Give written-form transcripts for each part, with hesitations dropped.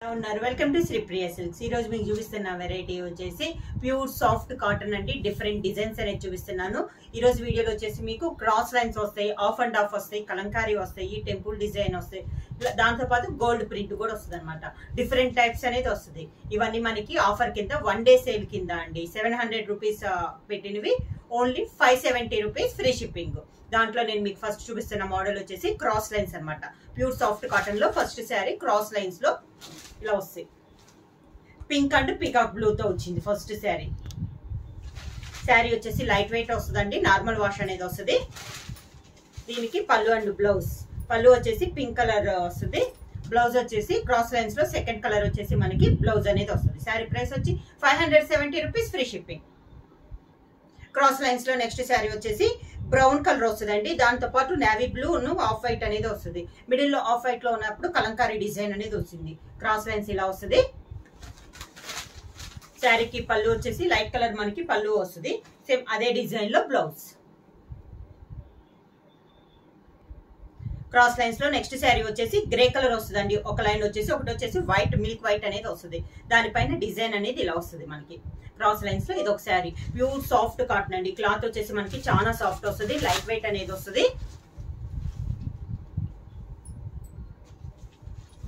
Welcome to Sri Priya silks. ఈ రోజు మీకు చూపిస్తున్న వెరైటీ వచ్చేసి ప్యూర్ సాఫ్ట్ కాటన్ అండి. డిఫరెంట్ డిజైన్స్ అనేది చూపిస్తున్నాను. ఈ రోజు వీడియోలో వచ్చేసి మీకు క్రాస్ లైన్స్ వస్తాయి, ఆఫ్ అండ్ ఆఫ్ వస్తాయి, కలంకారీ వస్తాయి, టెంపుల్ డిజైన్ వస్తాయి, దాంతో పాటు గోల్డ్ ప్రింట్ కూడా వస్తుంది అనమాట. డిఫరెంట్ టైప్స్ అనేది వస్తుంది. ఇవన్నీ మనకి ఆఫర్ కింద 1 డే సేల్ కింద అండి. 700 రూపీస్ పెట్టినవి ఓన్లీ 570 రూపీస్ ఫ్రీ షిప్పింగ్. దాంట్లో నేను మీకు ఫస్ట్ చూపిస్తున్న మోడల్ వచ్చేసి క్రాస్ లైన్స్ అనమాట. ప్యూర్ సాఫ్ట్ కాటన్ లో ఫస్ట్ శారీ క్రాస్ లైన్స్ లో ఇలా వస్తాయి. పింక్ అండ్ పీకాక్ బ్లూ తో వచ్చింది ఫస్ట్ శారీ. శారీ వచ్చేసి లైట్ వెయిట్ వస్తుందండి, నార్మల్ వాష్ అనేది వస్తుంది. దీనికి పళ్ళు అండ్ బ్లౌజ్. పళ్ళు వచ్చేసి పింక్ కలర్ వస్తుంది, బ్లౌజ్ వచ్చేసి క్రాస్ లైన్స్ లో సెకండ్ కలర్ వచ్చేసి మనకి బ్లౌజ్ అనేది వస్తుంది. శారీ ప్రైస్ వచ్చి 570 rupees free shipping. Cross lines లో నెక్స్ట్ శారీ వచ్చేసి బ్రౌన్ కలర్ వస్తుందండి. దాంతో పాటు నేవీ బ్లూ ఆఫ్ వైట్ అనేది వస్తుంది. మిడిల్ లో ఆఫ్ వైట్ లో ఉన్నప్పుడు కలంకారీ డిజైన్ అనేది వచ్చింది. క్రాస్ లైన్స్ ఇలా వస్తుంది. శారీకి పళ్ళు వచ్చేసి లైట్ కలర్ మనకి పళ్ళు వస్తుంది. సేమ్ అదే డిజైన్ లో బ్లౌజ్. క్రాస్ లైన్స్ లో నెక్స్ట్ శారీ వచ్చేసి గ్రే కలర్ వస్తుందండి. ఒక లైన్ వచ్చేసి ఒకటి వచ్చేసి వైట్, మిల్క్ వైట్ అనేది వస్తుంది. దానిపైన డిజైన్ అనేది ఇలా వస్తుంది మనకి. క్రాస్ లైన్స్ లో ఇది ఒక శారీ. ప్యూర్ సాఫ్ట్ కాటన్ అండి. క్లాత్ వచ్చేసి మనకి చాలా సాఫ్ట్ వస్తుంది, లైట్ వెయిట్ అనేది వస్తుంది.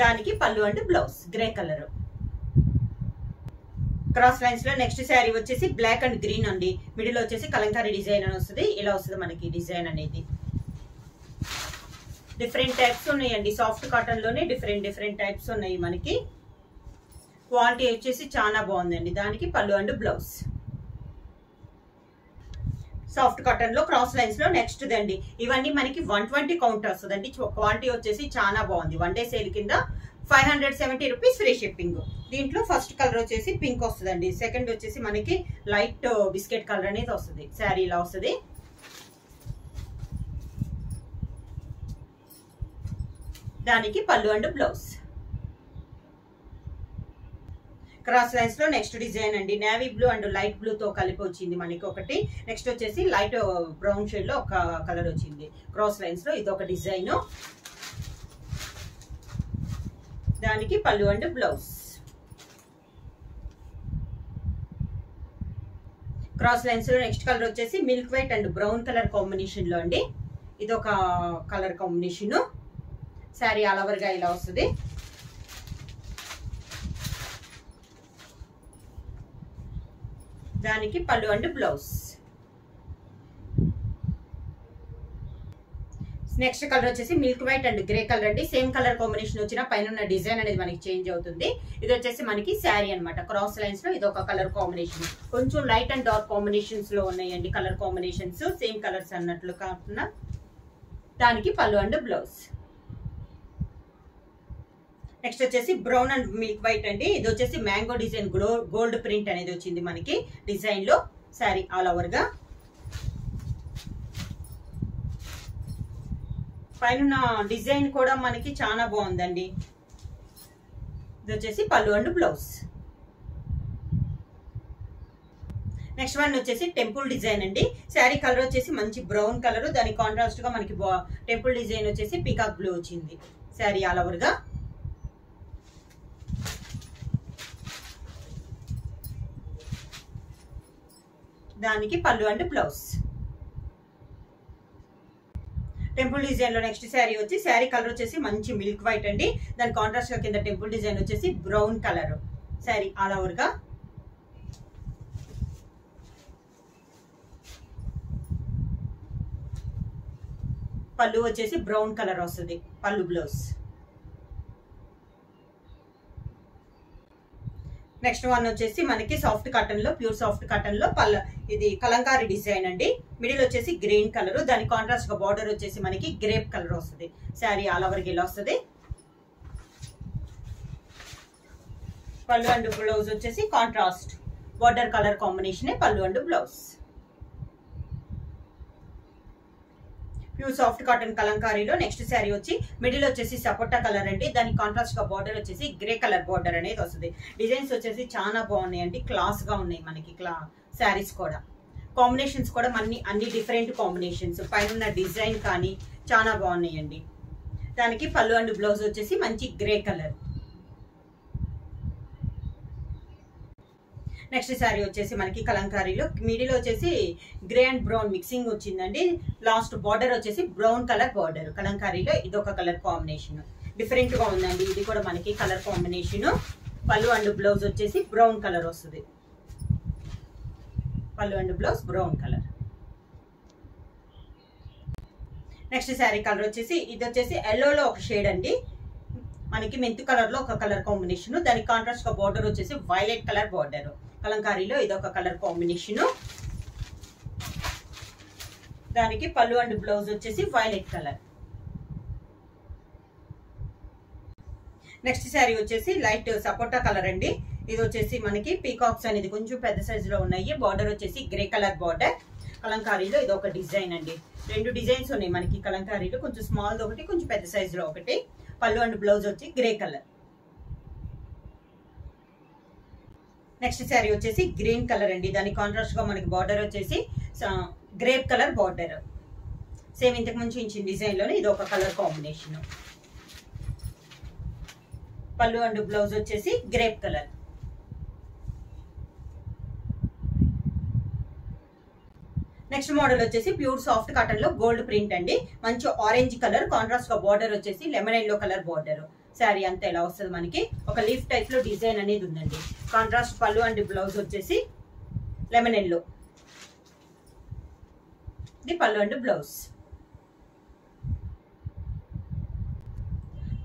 దానికి పళ్ళు and blouse grey colour. Cross lines లో నెక్స్ట్ శారీ వచ్చేసి బ్లాక్ అండ్ గ్రీన్ అండి. మిడిల్ వచ్చేసి కలంకారీ డిజైన్ అని వస్తుంది. ఇలా వస్తుంది మనకి డిజైన్ అనేది. డిఫరెంట్ టైప్స్ ఉన్నాయండి. సాఫ్ట్ కాటన్ లోనే డిఫరెంట్ టైప్స్ ఉన్నాయి మనకి. క్వాలిటీ వచ్చేసి చాలా బాగుందండి. దానికి పళ్ళు అండ్ బ్లౌజ్. సాఫ్ట్ కాటన్ లో క్రాస్ లైన్స్ లో నెక్స్ట్ దండి. ఇవన్నీ మనకి 120 కౌంట్ వస్తుందండి. క్వాలిటీ వచ్చేసి చాలా బాగుంది. 1 డే సేల్ కింద 570 రూపీస్ ఫ్రీ షిప్పింగ్. దీంట్లో ఫస్ట్ కలర్ వచ్చేసి పింక్ వస్తుందండి. సెకండ్ వచ్చేసి మనకి లైట్ బిస్కెట్ కలర్ అనేది వస్తుంది. శారీ ఇలా వస్తుంది. దానికి పళ్ళు అండ్ బ్లౌజ్. క్రాస్ లైన్స్ లో నెక్స్ట్ డిజైన్ అండి. Navy blue and light blue తో కలిపి వచ్చింది మనకి ఒకటి. నెక్స్ట్ వచ్చేసి లైట్ బ్రౌన్ షేడ్ లో ఒక కలర్ వచ్చింది. క్రాస్ లైన్స్ లో ఇది ఒక డిజైన్. దానికి పళ్ళు అండ్ బ్లౌజ్. క్రాస్ లైన్స్ లో నెక్స్ట్ కలర్ వచ్చేసి milk white and brown colour combination లో అండి. ఇది ఒక colour combination. Sari all over గా ఇలా వస్తుంది. దానికి పళ్ళు అండ్ బ్లౌజ్. నెక్స్ట్ కలర్ వచ్చేసి milk white and grey colour అండి. సేమ్ కలర్ కాంబినేషన్ వచ్చిన పైన ఉన్న డిజైన్ అనేది మనకి చేంజ్ అవుతుంది. ఇది వచ్చేసి మనకి శారీ అనమాట. క్రాస్ లైన్స్ లో ఇది ఒక కలర్ కాంబినేషన్. కొంచెం లైట్ అండ్ డార్క్ కాంబినేషన్స్ లో ఉన్నాయండి కలర్ కాంబినేషన్స్. సేమ్ కలర్స్ అన్నట్లు కాకుండా. దానికి పళ్ళు అండ్ బ్లౌజ్. నెక్స్ట్ వచ్చేసి బ్రౌన్ అండ్ మిల్క్ వైట్ అండి. ఇది వచ్చేసి మ్యాంగో డిజైన్ గోల్డ్ ప్రింట్ అనేది వచ్చింది మనకి డిజైన్ లో. శారీ ఆల్ ఓవర్ గా. పైన డిజైన్ కూడా మనకి చాలా బాగుందండి. ఇది వచ్చేసి పళ్ళు అండ్ బ్లౌజ్. నెక్స్ట్ వన్ వచ్చేసి టెంపుల్ డిజైన్ అండి. శారీ కలర్ వచ్చేసి మంచి బ్రౌన్ కలర్. దానికి కాంట్రాస్ట్ గా మనకి టెంపుల్ డిజైన్ వచ్చేసి పీకాక్ బ్లూ వచ్చింది. శారీ ఆల్ ఓవర్ గా. దానికి పళ్ళు అండ్ బ్లౌజ్. టెంపుల్ డిజైన్ లో నెక్స్ట్ శారీ వచ్చి శారీ కలర్ వచ్చేసి మంచి మిల్క్ వైట్ అండి. దాని కాంట్రాస్ట్ గా కింద టెంపుల్ డిజైన్ వచ్చేసి brown colour. Sari all over గా. పళ్ళు వచ్చేసి బ్రౌన్ కలర్ వస్తుంది. పళ్ళు బ్లౌజ్. నెక్స్ట్ వన్ వచ్చేసి మనకి సాఫ్ట్ కాటన్ లో ప్యూర్ సాఫ్ట్ కాటన్ లో ఇది కలంకారీ డిజైన్ అండి. మిడిల్ వచ్చేసి గ్రీన్ కలర్. దాని కాంట్రాస్ట్ గా బార్డర్ వచ్చేసి మనకి గ్రేప్ కలర్ వస్తుంది. శారీ ఆల్ ఓవర్ గా ఇలా వస్తుంది. పళ్ళు అండ్ బ్లౌజ్ వచ్చేసి కాంట్రాస్ట్ బార్డర్ కలర్ కాంబినేషన్ పళ్ళు and blouse. Pure soft cotton కలంకారీలో నెక్స్ట్ శారీ వచ్చి మిడిల్ వచ్చేసి సపోటా కలర్ అండి. దానికి కాంట్రాస్ట్ గా బార్డర్ వచ్చేసి గ్రే కలర్ బార్డర్ అనేది వస్తుంది. డిజైన్స్ వచ్చేసి చాలా బాగున్నాయి అండి. క్లాస్ గా ఉన్నాయి మనకి శారీస్ కూడా. కాంబినేషన్స్ కూడా అన్ని డిఫరెంట్ కాంబినేషన్స్. పైన డిజైన్ కానీ చాలా బాగున్నాయండి. దానికి పళ్ళు అండ్ బ్లౌజ్ వచ్చేసి మంచి గ్రే కలర్. నెక్స్ట్ శారీ వచ్చేసి మనకి కలంకారీలో మిడిల్ వచ్చేసి గ్రే అండ్ బ్రౌన్ మిక్సింగ్ వచ్చిందండి. లాస్ట్ బార్డర్ వచ్చేసి బ్రౌన్ కలర్ బార్డర్. కలంకారీలో ఇదొక కలర్ కాంబినేషన్, డిఫరెంట్ గా ఉందండి. ఇది కూడా మనకి కలర్ కాంబినేషన్. పళ్ళు అండ్ బ్లౌజ్ వచ్చేసి బ్రౌన్ కలర్ వస్తుంది. పళ్ళు and blouse brown colour. Next sari colour వచ్చేసి ఇది వచ్చేసి ఎల్లోలో ఒక షేడ్ అండి. మనకి మెంతు కలర్ లో ఒక కలర్ కాంబినేషన్. దానికి కాంట్రాస్ట్ గా బార్డర్ వచ్చేసి వైలెట్ కలర్ బార్డర్. కలంకారీలో ఇదొక కలర్ కాంబినేషన్. దానికి పళ్ళు అండ్ బ్లౌజ్ వచ్చేసి వైలెట్ కలర్. నెక్స్ట్ శారీ వచ్చేసి లైట్ సపోటా కలర్ అండి. ఇది వచ్చేసి మనకి పీకాక్స్ అనేది కొంచెం పెద్ద సైజ్ లో ఉన్నాయి. బార్డర్ వచ్చేసి గ్రే కలర్ బార్డర్. కలంకారీలో ఇది ఒక డిజైన్ అండి. రెండు డిజైన్స్ ఉన్నాయి మనకి కలంకారీలో, కొంచెం స్మాల్ ఒకటి, కొంచెం పెద్ద సైజ్ లో ఒకటి. పళ్ళు అండ్ బ్లౌజ్ వచ్చి గ్రే కలర్. నెక్స్ట్ శారీ వచ్చేసి గ్రీన్ కలర్ అండి. దానికి కాంట్రాస్ట్ గా మనకి బార్డర్ వచ్చేసి గ్రేప్ కలర్ బార్డర్. సేమ్ ఇంతకు ముందు ఇచ్చిన డిజైన్ లోనే ఇది ఒక కలర్ కాంబినేషన్. పళ్ళు అండ్ బ్లౌజ్ వచ్చేసి గ్రేప్ కలర్. నెక్స్ట్ మోడల్ వచ్చేసి ప్యూర్ సాఫ్ట్ కాటన్ లో గోల్డ్ ప్రింట్ అండి. మంచి ఆరెంజ్ కలర్, కాంట్రాస్ట్ గా బార్డర్ వచ్చేసి lemon yellow colour border. Sari అంతా ఎలా వస్తుంది మనకి ఒక లీఫ్ టైప్ లో డిజైన్ అనేది ఉందండి. కాంట్రాస్ట్ పళ్ళు అండ్ బ్లౌజ్ వచ్చేసి లెమన్ ఎల్లో. ఇది పళ్ళు అండ్ బ్లౌజ్.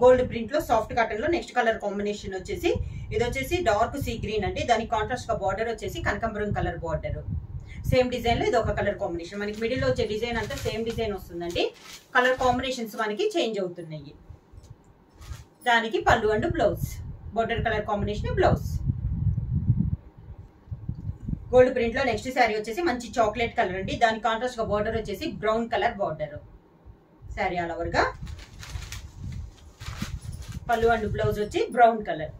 గోల్డ్ ప్రింట్ లో సాఫ్ట్ కాటన్ లో నెక్స్ట్ కలర్ కాంబినేషన్ వచ్చేసి ఇది వచ్చేసి డార్క్ సీ గ్రీన్ అండి. దానికి కాంట్రాస్ట్ గా బార్డర్ వచ్చేసి కనకాంబరం కలర్ బార్డర్. సేమ్ డిజైన్ లో ఇది ఒక కలర్ కాంబినేషన్. మనకి మిడిల్ లో వచ్చే డిజైన్ అంతా సేమ్ డిజైన్ వస్తుందండి. కలర్ కాంబినేషన్స్ మనకి చేంజ్ అవుతున్నాయి. దానికి పళ్ళు and blouse border colour combination blouse. Gold print లో నెక్స్ట్ శారీ వచ్చేసి మంచి చాక్లెట్ కలర్ అండి. దాని కాంట్రాస్ట్ గా బార్డర్ వచ్చేసి brown colour border. Sari all over గా పళ్ళు అండ్ బ్లౌజ్ వచ్చి బ్రౌన్ కలర్.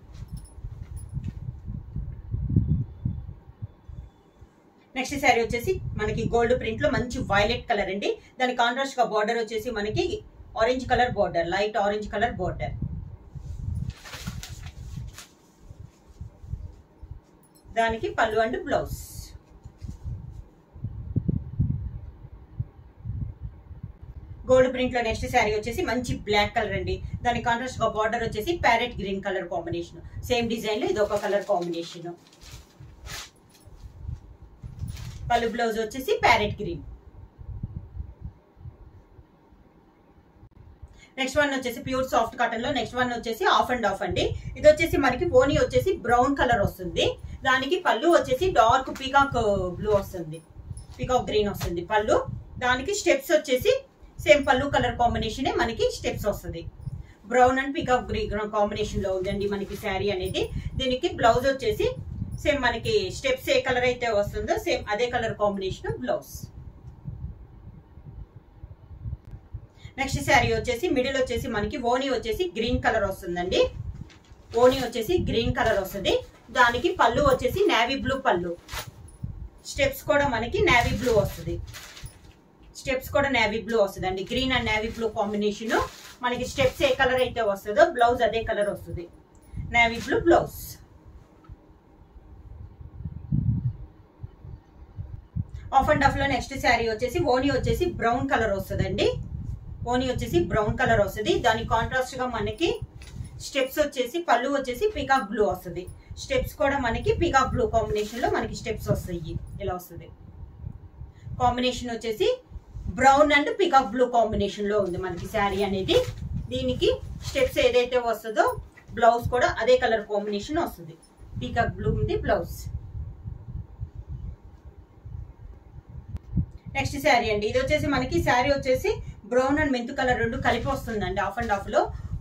నెక్స్ట్ శారీ వచ్చేసి మనకి గోల్డ్ ప్రింట్ లో మంచి వైలెట్ కలర్ అండి. దాని కాంట్రాస్ట్ గా బార్డర్ వచ్చేసి మనకి orange colour border, light orange colour border. దానికి పళ్ళు అండ్ బ్లౌజ్. గోల్డ్ ప్రింట్ లో నెక్స్ట్ శారీ వచ్చేసి మంచి బ్లాక్ కలర్ అండి. దాని కాంట్రాస్ట్ గా బార్డర్ వచ్చేసి parrot green colour combination. Same design లో ఇది ఒక కలర్ కాంబినేషన్. పళ్ళు బ్లౌజ్ వచ్చేసి ప్యారెట్ గ్రీన్. నెక్స్ట్ వన్ వచ్చేసి ప్యూర్ సాఫ్ట్ కాటన్ లో నెక్స్ట్ వన్ వచ్చేసి ఆఫ్ అండ్ ఆఫ్ అండి. ఇది వచ్చేసి మనకి ఓనీ వచ్చేసి బ్రౌన్ కలర్ వస్తుంది. దానికి పళ్ళు వచ్చేసి డార్క్ పీకాక్ బ్లూ వస్తుంది, పీకాక్ గ్రీన్ వస్తుంది పళ్ళు. దానికి స్టెప్స్ వచ్చేసి సేమ్ పళ్ళు కలర్ కాంబినేషన్ మనకి స్టెప్స్ వస్తుంది. Brown and peacock green combination లో ఉందండి మనకి శారీ అనేది. దీనికి బ్లౌజ్ వచ్చేసి సేమ్ మనకి స్టెప్స్ ఏ కలర్ అయితే వస్తుందో సేమ్ అదే colour combination blouse. Next sari వచ్చేసి మిడిల్ వచ్చేసి మనకి ఓనీ వచ్చేసి గ్రీన్ కలర్ వస్తుందండి. ఓనీ వచ్చేసి గ్రీన్ కలర్ వస్తుంది. దానికి పళ్ళు వచ్చేసి నేవీ బ్లూ పళ్ళు. స్టెప్స్ కూడా మనకి నేవీ బ్లూ వస్తుంది. స్టెప్స్ కూడా నేవీ బ్లూ వస్తుంది అండి. Green and navy blue combination. మనకి స్టెప్స్ ఏ కలర్ అయితే వస్తుందో బ్లౌజ్ అదే కలర్ వస్తుంది. Navy blue blouse. Of and of లో నెక్స్ట్ శారీ వచ్చేసి ఓనీ వచ్చేసి బ్రౌన్ కలర్ వస్తుందండి. ఓనీ వచ్చేసి బ్రౌన్ కలర్ వస్తుంది. దాని కాంట్రాస్ట్ గా మనకి స్టెప్స్ వచ్చేసి పళ్ళు వచ్చేసి పీకాక్ బ్లూ వస్తుంది. స్టెప్స్ కూడా మనకి పీకాక్ బ్లూ కాంబినేషన్ లో మనకి స్టెప్స్ వస్తాయి. ఇలా వస్తుంది. కాంబినేషన్ వచ్చేసి brown and peacock blue combination లో ఉంది మనకి శారీ అనేది. దీనికి స్టెప్స్ ఏదైతే వస్తుందో బ్లౌజ్ కూడా అదే కలర్ కాంబినేషన్ వస్తుంది. పీకాక్ బ్లూ ఉంది బ్లౌజ్. నెక్స్ట్ శారీ అండి. ఇది వచ్చేసి మనకి శారీ వచ్చేసి బ్రౌన్ అండ్ మెంతు కలర్ రెండు కలిపి వస్తుందండి. ఆఫ్ అండ్ ఆఫ్ లో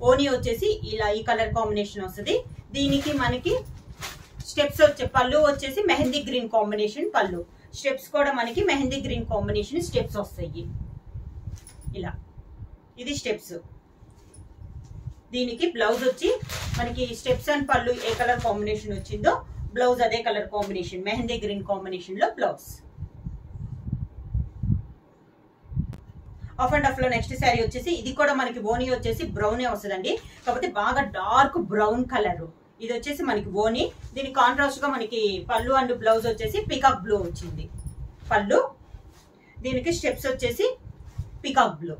ఓనీ వచ్చేసి ఇలా ఈ కలర్ కాంబినేషన్ వస్తుంది. దీనికి మనకి స్టెప్స్ వచ్చే పళ్ళు వచ్చేసి మెహందీ గ్రీన్ కాంబినేషన్ పళ్ళు. స్టెప్స్ కూడా మనకి మెహందీ గ్రీన్ కాంబినేషన్ స్టెప్స్ వస్తాయి. ఇలా ఇది స్టెప్స్. దీనికి బ్లౌజ్ వచ్చి మనకి స్టెప్స్ అండ్ పళ్ళు ఏ కలర్ కాంబినేషన్ వచ్చిందో బ్లౌజ్ అదే colour combination mehndi green combination లో బ్లౌజ్. ఆఫ్ అండ్ ఆఫ్ లో నెక్స్ట్ శారీ వచ్చేసి ఇది కూడా మనకి ఓనీ వచ్చేసి బ్రౌనే వస్తుందండి. కాకపోతే బాగా డార్క్ బ్రౌన్ కలర్. ఇది వచ్చేసి మనకి ఓని. దీని కాంట్రాస్ట్ గా మనకి పళ్ళు అండ్ బ్లౌజ్ వచ్చేసి పికాక్ బ్లూ వచ్చింది పళ్ళు. దీనికి స్టెప్స్ వచ్చేసి పికాక్ బ్లూ.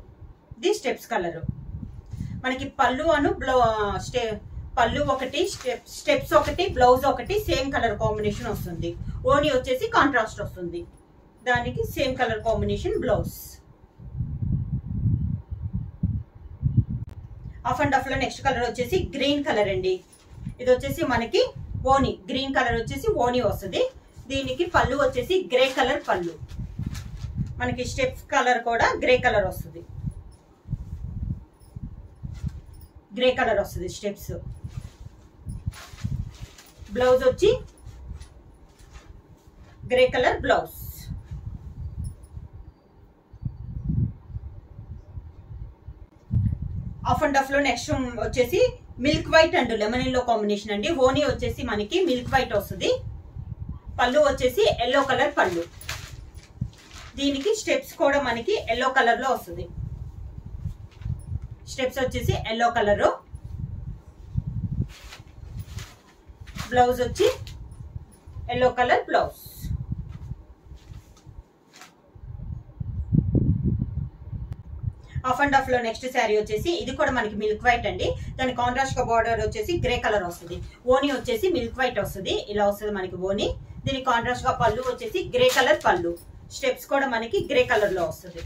ఇది స్టెప్స్ కలర్. మనకి పళ్ళు అను పళ్ళు ఒకటి, స్టెప్స్ ఒకటి, బ్లౌజ్ ఒకటి సేమ్ కలర్ కాంబినేషన్ వస్తుంది. ఓని వచ్చేసి కాంట్రాస్ట్ వస్తుంది. దానికి same colour combination blouse. Of and of లో నెక్స్ట్ కలర్ వచ్చేసి గ్రీన్ కలర్ అండి. ఇది వచ్చేసి మనకి ఓని, గ్రీన్ కలర్ వచ్చేసి ఓని వస్తుంది. దీనికి పళ్ళు వచ్చేసి గ్రే కలర్ పళ్ళు. మనకి స్టెప్స్ కలర్ కూడా గ్రే కలర్ వస్తుంది. గ్రే కలర్ వస్తుంది స్టెప్స్. బ్లౌజ్ వచ్చి grey colour blouse. Of and of లో నెక్స్ట్ వచ్చేసి milk white and lemon yellow combination అండి. ఓనీ వచ్చేసి మనకి మిల్క్ వైట్ వస్తుంది. పళ్ళు వచ్చేసి ఎల్లో కలర్ పళ్ళు. దీనికి స్టెప్స్ కూడా మనకి ఎల్లో కలర్ లో వస్తుంది. స్టెప్స్ వచ్చేసి ఎల్లో కలర్. బ్లౌజ్ వచ్చి yellow colour blouse. Of and of లో నెక్స్ట్ శారీ వచ్చేసి ఇది కూడా మనకి మిల్క్ వైట్ అండి. దాని కాంట్రాస్ట్ గా బార్డర్ వచ్చేసి గ్రే కలర్ వస్తుంది. ఓనీ వచ్చేసి మిల్క్ వైట్ వస్తుంది. ఇలా వస్తుంది మనకి ఓనీ. దీని కాంట్రాస్ట్ గా పళ్ళు వచ్చేసి గ్రే కలర్ పళ్ళు. స్టెప్స్ కూడా మనకి గ్రే కలర్ లో వస్తుంది.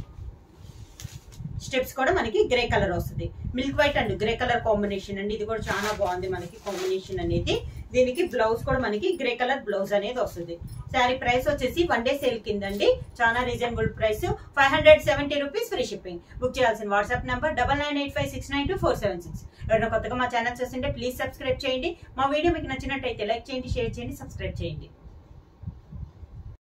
స్టెప్స్ కూడా మనకి గ్రే కలర్ వస్తుంది. Milk white and grey colour combination అండి. ఇది కూడా చాలా బాగుంది మనకి కాంబినేషన్ అనేది. దీనికి బ్లౌజ్ కూడా మనకి గ్రే కలర్ బ్లౌజ్ అనేది వస్తుంది. శారీ ప్రైస్ వచ్చేసి 1 డే సేల్ కిందండి. చాలా reasonable price 570 rupees free shipping. Book చేయాల్సిన వాట్సాప్ నంబర్ 9985692476. ఎవరైనా కొత్తగా మా ఛానల్ చూస్తుంటే ప్లీజ్ సబ్స్క్రైబ్ చేయండి. మా వీడియో మీకు నచ్చినట్టయితే లైక్ చేయండి, షేర్ చేయండి, సబ్స్క్రైబ్ చేయండి.